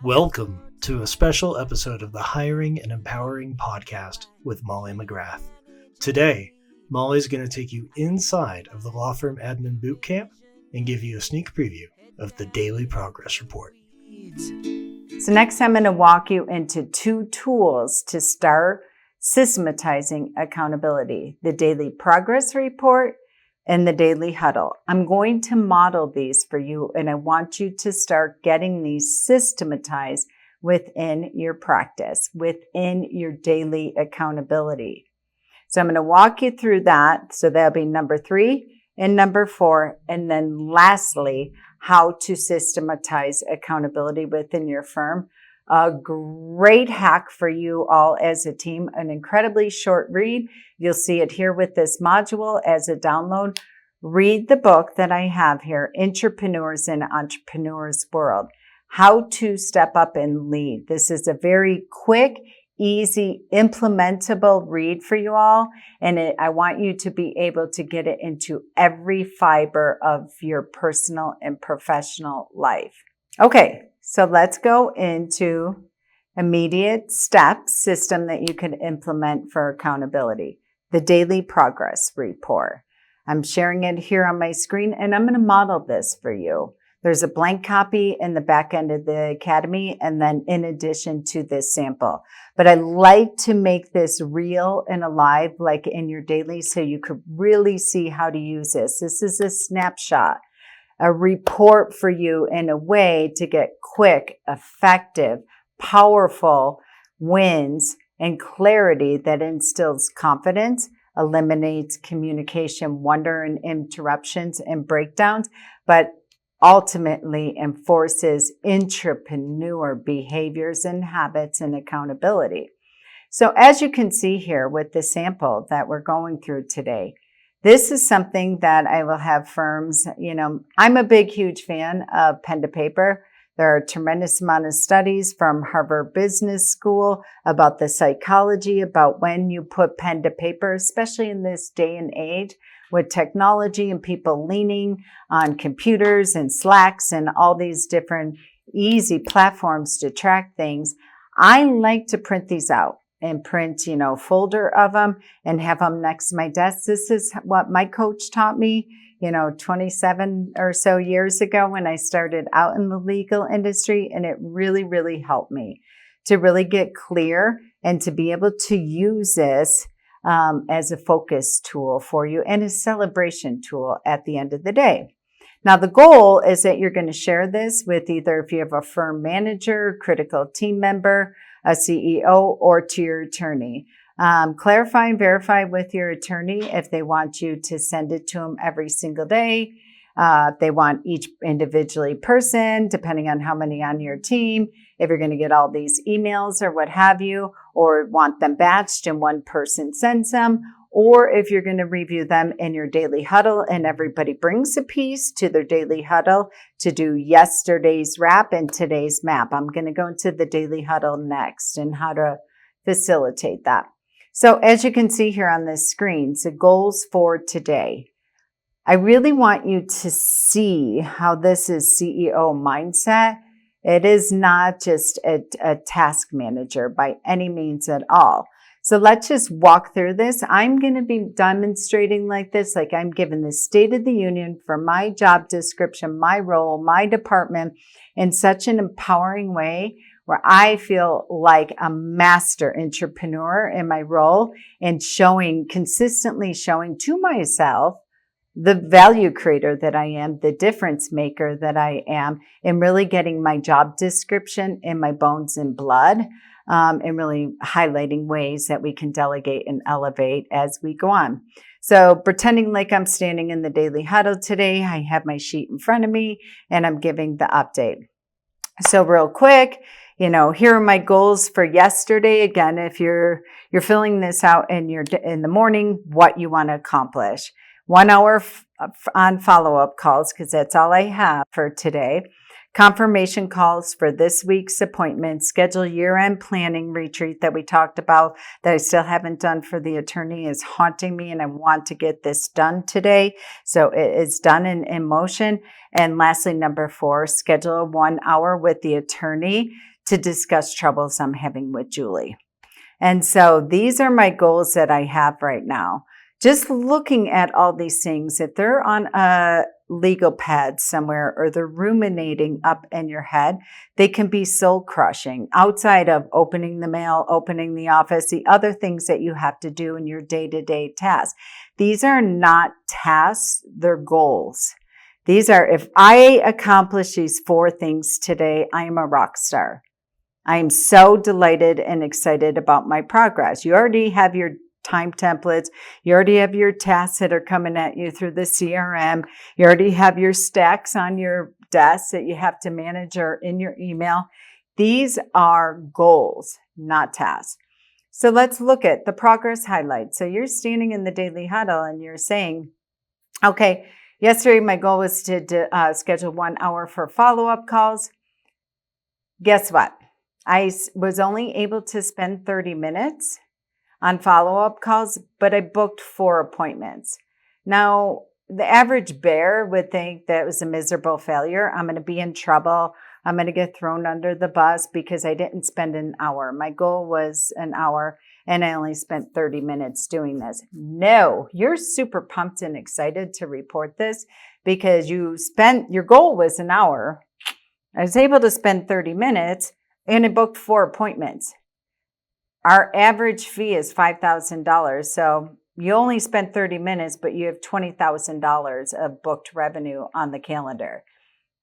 Welcome to a special episode of the Hiring and Empowering Podcast with Molly McGrath. Today, Molly's going to take you inside of the law firm admin boot camp and give you a sneak preview of the daily progress report. So next I'm going to walk you into two tools to start systematizing accountability: the daily progress report and the daily huddle. I'm going to model these for you, and I want you to start getting these systematized within your practice, within your daily accountability. So I'm going to walk you through that. So that'll be number 3 and number 4. And then lastly, how to systematize accountability within your firm. A great hack for you all as a team, an incredibly short read. You'll see it here with this module as a download. Read the book that I have here, Intrapreneurs in Entrepreneurs World, How to Step Up and Lead. This is a very quick, easy, implementable read for you all. And I want you to be able to get it into every fiber of your personal and professional life. Okay, so let's go into immediate step system that you can implement for accountability. The daily progress report. I'm sharing it here on my screen, and I'm going to model this for you. There's a blank copy in the back end of the academy, and then in addition to this sample. But I like to make this real and alive, like in your daily, so you could really see how to use this. This is a snapshot, a report for you in a way to get quick, effective, powerful wins and clarity that instills confidence, eliminates communication wonder and interruptions and breakdowns, but ultimately enforces intrapreneur behaviors and habits and accountability. So as you can see here with the sample that we're going through today, this is something that I will have firms, I'm a big, huge fan of pen to paper. There are a tremendous amount of studies from Harvard Business School about the psychology, about when you put pen to paper, especially in this day and age with technology and people leaning on computers and Slacks and all these different easy platforms to track things. I like to print these out and print, folder of them and have them next to my desk. This is what my coach taught me, 27 or so years ago when I started out in the legal industry. And it really, really helped me to really get clear and to be able to use this as a focus tool for you and a celebration tool at the end of the day. Now, the goal is that you're going to share this with either if you have a firm manager, critical team member, a CEO, or to your attorney. Clarify and verify with your attorney if they want you to send it to them every single day. If they want each individually person, depending on how many on your team, if you're going to get all these emails or what have you, or want them batched and one person sends them, or if you're going to review them in your daily huddle and everybody brings a piece to their daily huddle to do yesterday's wrap and today's map. I'm going to go into the daily huddle next and how to facilitate that. So as you can see here on this screen, so goals for today. I really want you to see how this is CEO mindset. It is not just a task manager by any means at all. So let's just walk through this. I'm going to be demonstrating like this, like I'm giving the State of the Union for my job description, my role, my department in such an empowering way where I feel like a master entrepreneur in my role and consistently showing to myself the value creator that I am, the difference maker that I am, and really getting my job description in my bones and blood, and really highlighting ways that we can delegate and elevate as we go on. So pretending like I'm standing in the daily huddle today, I have my sheet in front of me and I'm giving the update. So real quick, here are my goals for yesterday. Again, if you're filling this out in the morning, what you want to accomplish. 1 hour on follow-up calls, because that's all I have for today. confirmation calls for this week's appointment, schedule year-end planning retreat that we talked about that I still haven't done for the attorney is haunting me, and I want to get this done today. So it is done and in motion. And lastly, number 4, schedule a 1 hour with the attorney to discuss troubles I'm having with Julie. And so these are my goals that I have right now. Just looking at all these things, if they're on a legal pad somewhere or they're ruminating up in your head, they can be soul crushing outside of opening the mail, opening the office, the other things that you have to do in your day-to-day tasks. These are not tasks, they're goals. These are, if I accomplish these 4 things today, I am a rock star. I am so delighted and excited about my progress. You already have your time templates. You already have your tasks that are coming at you through the CRM. You already have your stacks on your desk that you have to manage or in your email. These are goals, not tasks. So let's look at the progress highlights. So you're standing in the daily huddle and you're saying, okay, yesterday my goal was to schedule 1 hour for follow-up calls. Guess what? I was only able to spend 30 minutes on follow-up calls, but I booked 4 appointments. Now, the average bear would think that was a miserable failure. I'm going to be in trouble. I'm going to get thrown under the bus because I didn't spend an hour. My goal was an hour, and I only spent 30 minutes doing this. No, you're super pumped and excited to report this because your goal was an hour. I was able to spend 30 minutes, and I booked 4 appointments. Our average fee is $5,000. So you only spent 30 minutes, but you have $20,000 of booked revenue on the calendar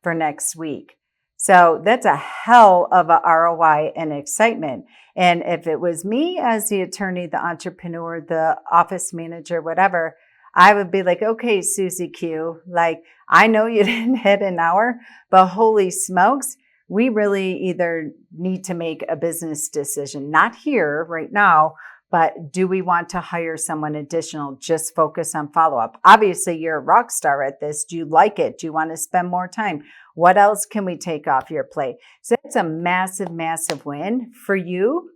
for next week. So that's a hell of a ROI and excitement. And if it was me as the attorney, the entrepreneur, the office manager, whatever, I would be like, okay, Susie Q, like, I know you didn't hit an hour, but holy smokes, we really either need to make a business decision, not here right now, but do we want to hire someone additional? Just focus on follow-up. Obviously, you're a rock star at this. Do you like it? Do you want to spend more time? What else can we take off your plate? So it's a massive, massive win for you,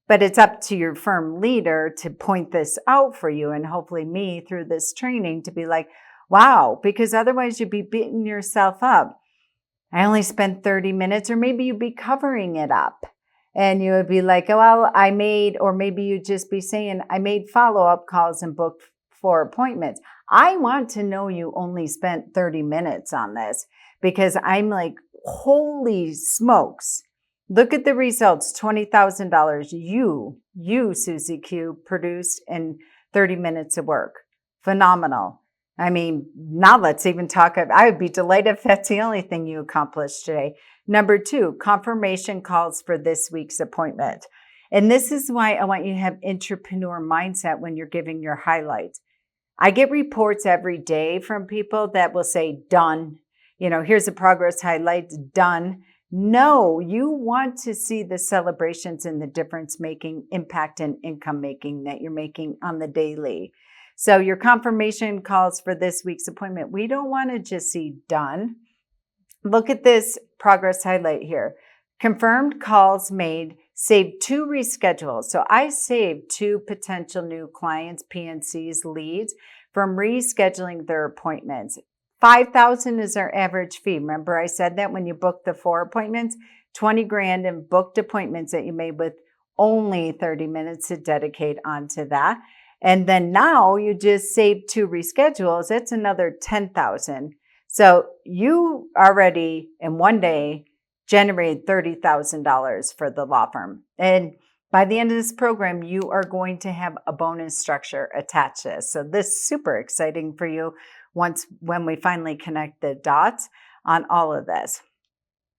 but it's up to your firm leader to point this out for you and hopefully me through this training to be like, wow, because otherwise you'd be beating yourself up. I only spent 30 minutes, or maybe you'd be covering it up and you would be like, oh, well, or maybe you'd just be saying, I made follow-up calls and booked 4 appointments. I want to know you only spent 30 minutes on this because I'm like, holy smokes. Look at the results, $20,000 you, Susie Q, produced in 30 minutes of work. Phenomenal. I mean, now let's even talk. I would be delighted if that's the only thing you accomplished today. Number 2, confirmation calls for this week's appointment. And this is why I want you to have intrapreneur mindset when you're giving your highlights. I get reports every day from people that will say, done. Here's a progress highlight, done. No, you want to see the celebrations and the difference making impact and income making that you're making on the daily. So your confirmation calls for this week's appointment, we don't want to just see done. Look at this progress highlight here. Confirmed calls made, saved 2 reschedules. So I saved 2 potential new clients, PNCs, leads from rescheduling their appointments. $5,000 is our average fee. Remember I said that when you booked the 4 appointments, $20,000 in booked appointments that you made with only 30 minutes to dedicate onto that. And then now you just saved 2 reschedules. That's another $10,000. So you already in one day generated $30,000 for the law firm. And by the end of this program, you are going to have a bonus structure attached to this. So this is super exciting for you when we finally connect the dots on all of this.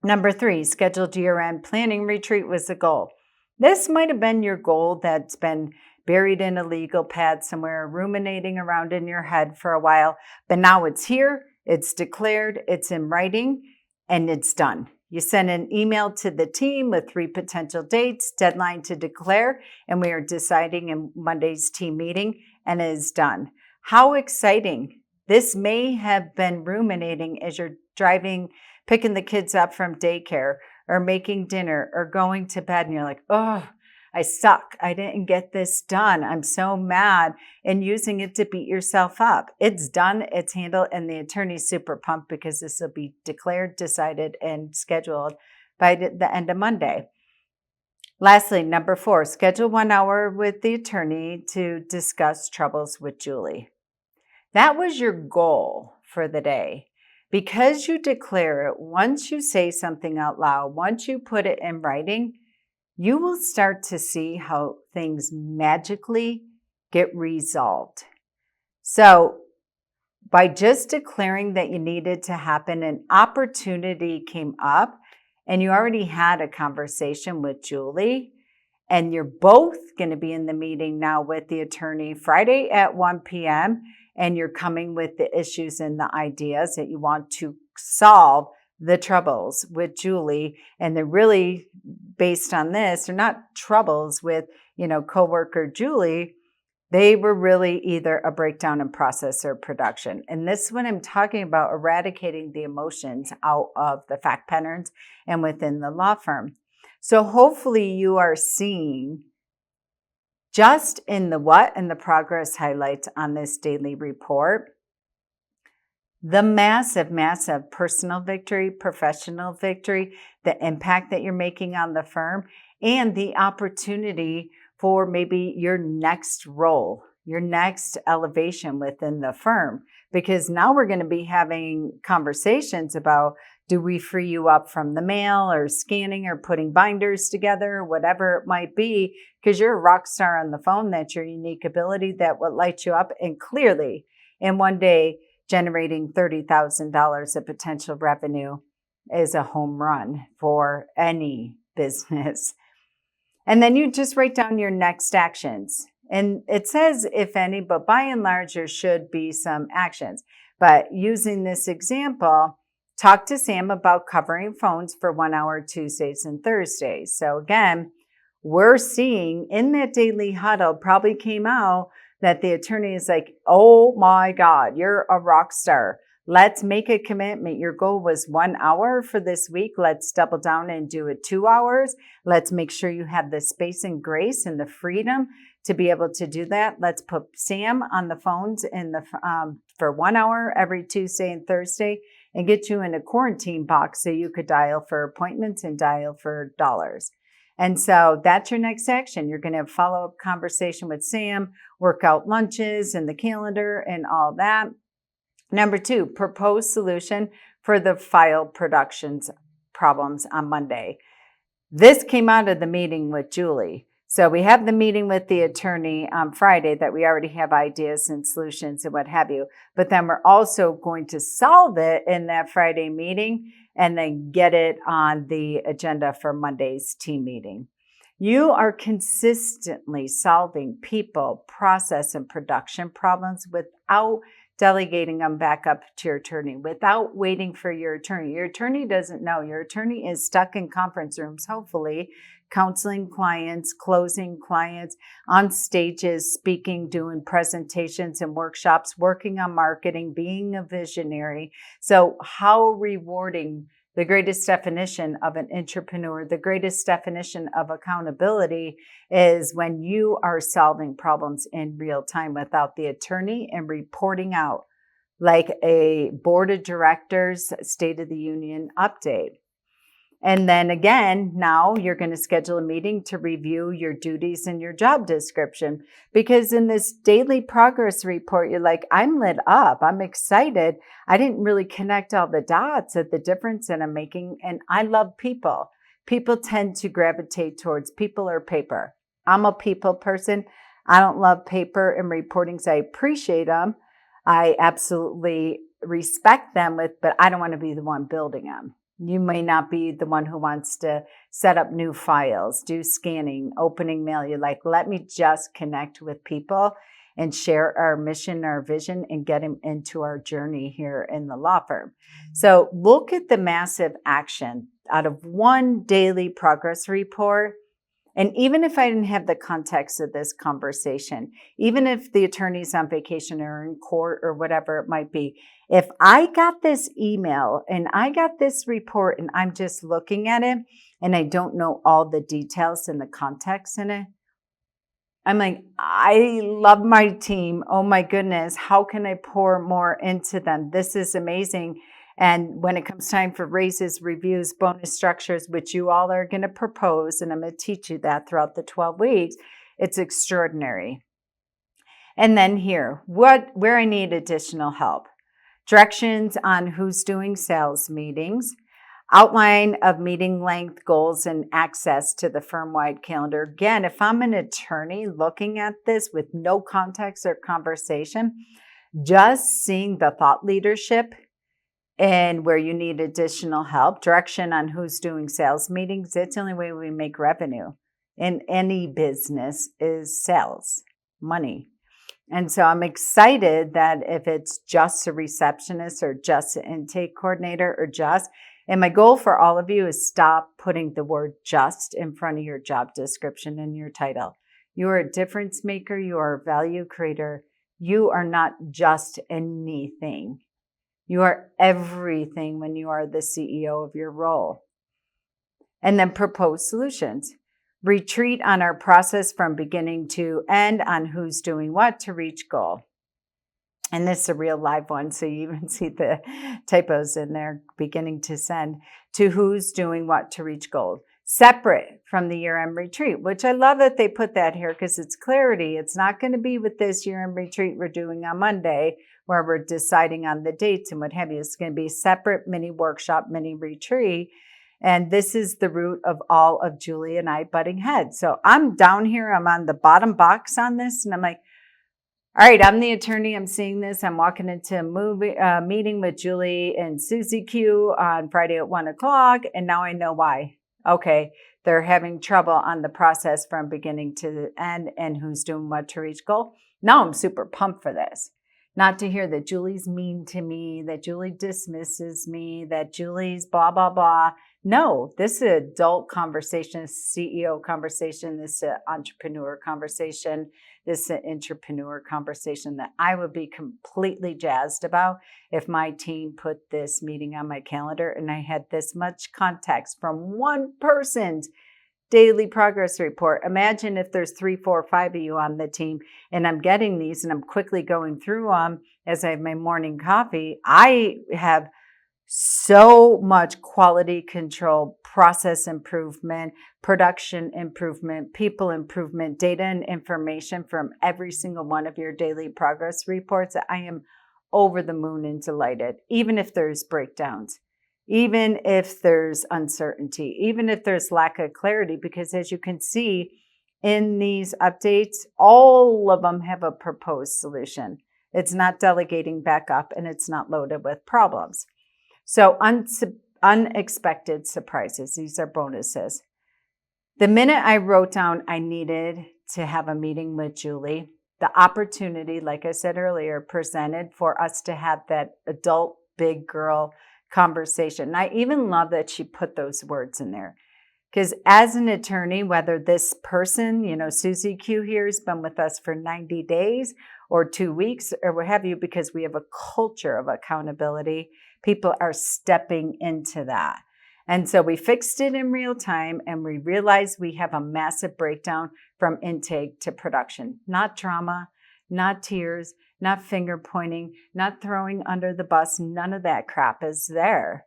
Number 3, scheduled year-end planning retreat was the goal. This might have been your goal that's been buried in a legal pad somewhere, ruminating around in your head for a while, but now it's here, it's declared, it's in writing, and it's done. You send an email to the team with 3 potential dates, deadline to declare, and we are deciding in Monday's team meeting, and it is done. How exciting. This may have been ruminating as you're driving, picking the kids up from daycare or making dinner or going to bed. And you're like, oh, I suck. I didn't get this done. I'm so mad, and using it to beat yourself up. It's done. It's handled. And the attorney's super pumped because this will be declared, decided, and scheduled by the end of Monday. Lastly, number 4, schedule 1 hour with the attorney to discuss troubles with Julie. That was your goal for the day. Because you declare it, once you say something out loud, once you put it in writing, you will start to see how things magically get resolved. So by just declaring that you needed to happen, an opportunity came up and you already had a conversation with Julie, and you're both going to be in the meeting now with the attorney Friday at 1 p.m., and you're coming with the issues and the ideas that you want to solve the troubles with Julie. And they're really based on this. They're not troubles with, coworker Julie. They were really either a breakdown in process or production. And this is what I'm talking about, eradicating the emotions out of the fact patterns and within the law firm. So hopefully you are seeing just in the what and the progress highlights on this daily report, the massive, massive personal victory, professional victory, the impact that you're making on the firm, and the opportunity for maybe your next role, your next elevation within the firm. Because now we're going to be having conversations about, do we free you up from the mail or scanning or putting binders together, whatever it might be, because you're a rock star on the phone. That's your unique ability that will light you up. And clearly, in one day, generating $30,000 of potential revenue is a home run for any business. And then you just write down your next actions. And it says, if any, but by and large, there should be some actions. But using this example, talk to Sam about covering phones for 1 hour Tuesdays and Thursdays. So again, we're seeing in that daily huddle probably came out that the attorney is like, oh my God, you're a rock star. Let's make a commitment. Your goal was 1 hour for this week. Let's double down and do it 2 hours. Let's make sure you have the space and grace and the freedom to be able to do that. Let's put Sam on the phones for 1 hour every Tuesday and Thursday and get you in a quarantine box so you could dial for appointments and dial for dollars. And so that's your next action. You're going to have a follow-up conversation with Sam, work out lunches and the calendar and all that. Number 2, propose solution for the file productions problems on Monday. This came out of the meeting with Julie. So we have the meeting with the attorney on Friday that we already have ideas and solutions and what have you. But then we're also going to solve it in that Friday meeting and then get it on the agenda for Monday's team meeting. You are consistently solving people, process, and production problems without delegating them back up to your attorney, without waiting for your attorney. Your attorney doesn't know. Your attorney is stuck in conference rooms, hopefully, counseling clients, closing clients, on stages, speaking, doing presentations and workshops, working on marketing, being a visionary. So how rewarding. The greatest definition of an entrepreneur, the greatest definition of accountability is when you are solving problems in real time without the attorney and reporting out like a board of directors State of the Union update. And then again, now you're going to schedule a meeting to review your duties and your job description. Because in this daily progress report, you're like, I'm lit up. I'm excited. I didn't really connect all the dots at the difference that I'm making. And I love people. People tend to gravitate towards people or paper. I'm a people person. I don't love paper and reportings. I appreciate them. I absolutely respect them, but I don't want to be the one building them. You may not be the one who wants to set up new files, do scanning, opening mail. You're like, let me just connect with people and share our mission, our vision, and get them into our journey here in the law firm. So look at the massive action out of one daily progress report. And even if I didn't have the context of this conversation, even if the attorney's on vacation or in court or whatever it might be, If I got this email and I got this report and I'm just looking at it and I don't know all the details and the context in it, I'm like, I love my team. Oh my goodness, how can I pour more into them? This is amazing. And when it comes time for raises, reviews, bonus structures, which you all are going to propose, and I'm going to teach you that throughout the 12 weeks, it's extraordinary. And then here, where I need additional help. Directions on who's doing sales meetings, outline of meeting length, goals, and access to the firm-wide calendar. Again, if I'm an attorney looking at this with no context or conversation, just seeing the thought leadership and where you need additional help, direction on who's doing sales meetings, it's the only way we make revenue in any business is sales, money. And so I'm excited that if it's just a receptionist or just an intake coordinator or just, and my goal for all of you is stop putting the word just in front of your job description and your title. You are a difference maker. You are a value creator. You are not just anything. You are everything when you are the CEO of your role. And then propose solutions. Retreat on our process from beginning to end on who's doing what to reach goal. And this is a real live one, so you even see the typos in there, beginning to send, to who's doing what to reach goal. Separate from the year-end retreat, which I love that they put that here because it's clarity. It's not going to be with this year-end retreat we're doing on Monday where we're deciding on the dates and what have you. It's going to be separate mini workshop, mini retreat. And this is the root of all of Julie and I butting heads. So I'm down here. I'm on the bottom box on this. And I'm like, all right, I'm the attorney. I'm seeing this. I'm walking into a meeting with Julie and Susie Q on Friday at 1:00. And now I know why. Okay, they're having trouble on the process from beginning to end and who's doing what to reach goal. Now I'm super pumped for this. Not to hear that Julie's mean to me, that Julie dismisses me, that Julie's blah, blah, blah. No, this is an adult conversation, CEO conversation, this is an entrepreneur conversation, this is an intrapreneur conversation that I would be completely jazzed about if my team put this meeting on my calendar and I had this much context from one person's daily progress report. Imagine if there's 3, 4, 5 of you on the team and I'm getting these and I'm quickly going through them as I have my morning coffee. I have so much quality control, process improvement, production improvement, people improvement, data and information from every single one of your daily progress reports. I am over the moon and delighted, even if there's breakdowns. Even if there's uncertainty, even if there's lack of clarity, because as you can see in these updates, all of them have a proposed solution. It's not delegating back up and it's not loaded with problems. So unexpected surprises, these are bonuses. The minute I wrote down I needed to have a meeting with Julie, the opportunity, like I said earlier, presented for us to have that adult big girl conversation. And I even love that she put those words in there. Because as an attorney, whether this person, Susie Q here has been with us for 90 days or 2 weeks or what have you, because we have a culture of accountability, people are stepping into that. And so we fixed it in real time and we realized we have a massive breakdown from intake to production. Not drama, not tears, not finger pointing, not throwing under the bus. None of that crap is there.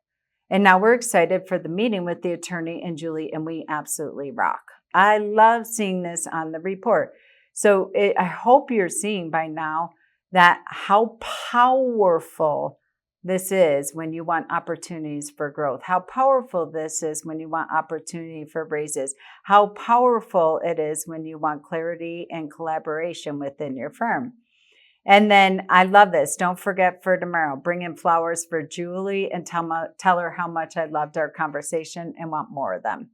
And now we're excited for the meeting with the attorney and Julie, and we absolutely rock. I love seeing this on the report. So I hope you're seeing by now that how powerful this is when you want opportunities for growth, how powerful this is when you want opportunity for raises, how powerful it is when you want clarity and collaboration within your firm. And then I love this. Don't forget for tomorrow, bring in flowers for Julie and tell her how much I loved our conversation and want more of them.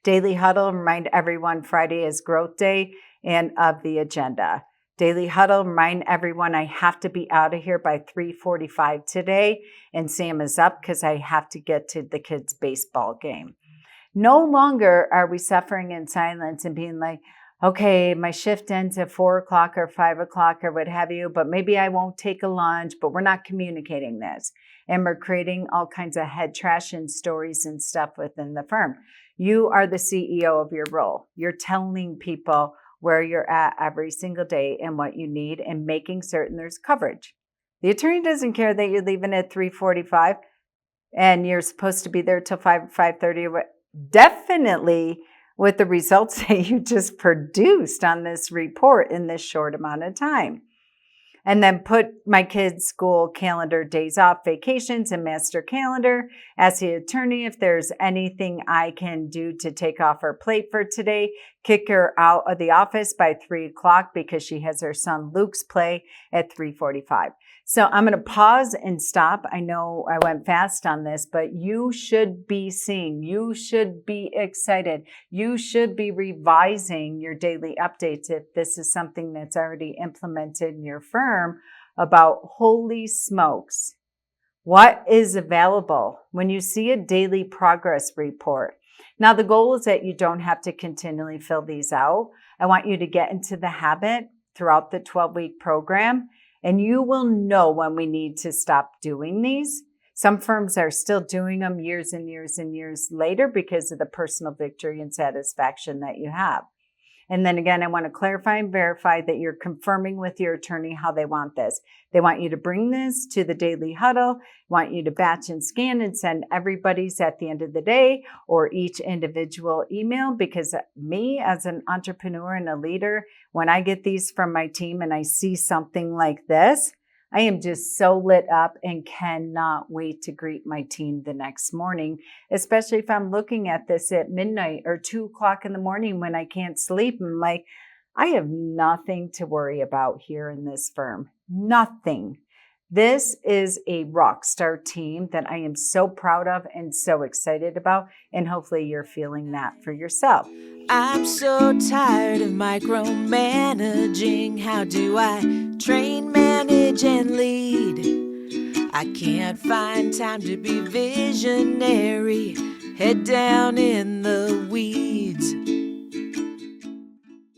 Daily huddle, remind everyone Friday is growth day and of the agenda. Daily huddle, remind everyone I have to be out of here by 3:45 today. And Sam is up because I have to get to the kids' baseball game. No longer are we suffering in silence and being like, okay, my shift ends at 4 o'clock or 5 o'clock or what have you, but maybe I won't take a lunch, but we're not communicating this. And we're creating all kinds of head trash and stories and stuff within the firm. You are the CEO of your role. You're telling people where you're at every single day and what you need and making certain there's coverage. The attorney doesn't care that you're leaving at 3:45 and you're supposed to be there till 5:30. Definitely with the results that you just produced on this report in this short amount of time. And then put my kids' school calendar, days off, vacations, and master calendar. Ask the attorney if there's anything I can do to take off her plate for today. Kick her out of the office by 3 o'clock because she has her son Luke's play at 3:45. So I'm going to pause and stop. I know I went fast on this, but you should be seeing, you should be excited. You should be revising your daily updates if this is something that's already implemented in your firm about holy smokes. What is available when you see a daily progress report? Now, the goal is that you don't have to continually fill these out. I want you to get into the habit throughout the 12-week program. And you will know when we need to stop doing these. Some firms are still doing them years and years and years later because of the personal victory and satisfaction that you have. And then again, I want to clarify and verify that you're confirming with your attorney how they want this. They want you to bring this to the daily huddle, want you to batch and scan and send everybody's at the end of the day or each individual email, because me as an entrepreneur and a leader, when I get these from my team and I see something like this, I am just so lit up and cannot wait to greet my team the next morning, especially if I'm looking at this at midnight or 2 o'clock in the morning when I can't sleep. I'm like, I have nothing to worry about here in this firm. Nothing. This is a rock star team that I am so proud of and so excited about. And hopefully you're feeling that for yourself. I'm so tired of micromanaging. How do I train, manage, and lead? I can't find time to be visionary. Head down in the weeds.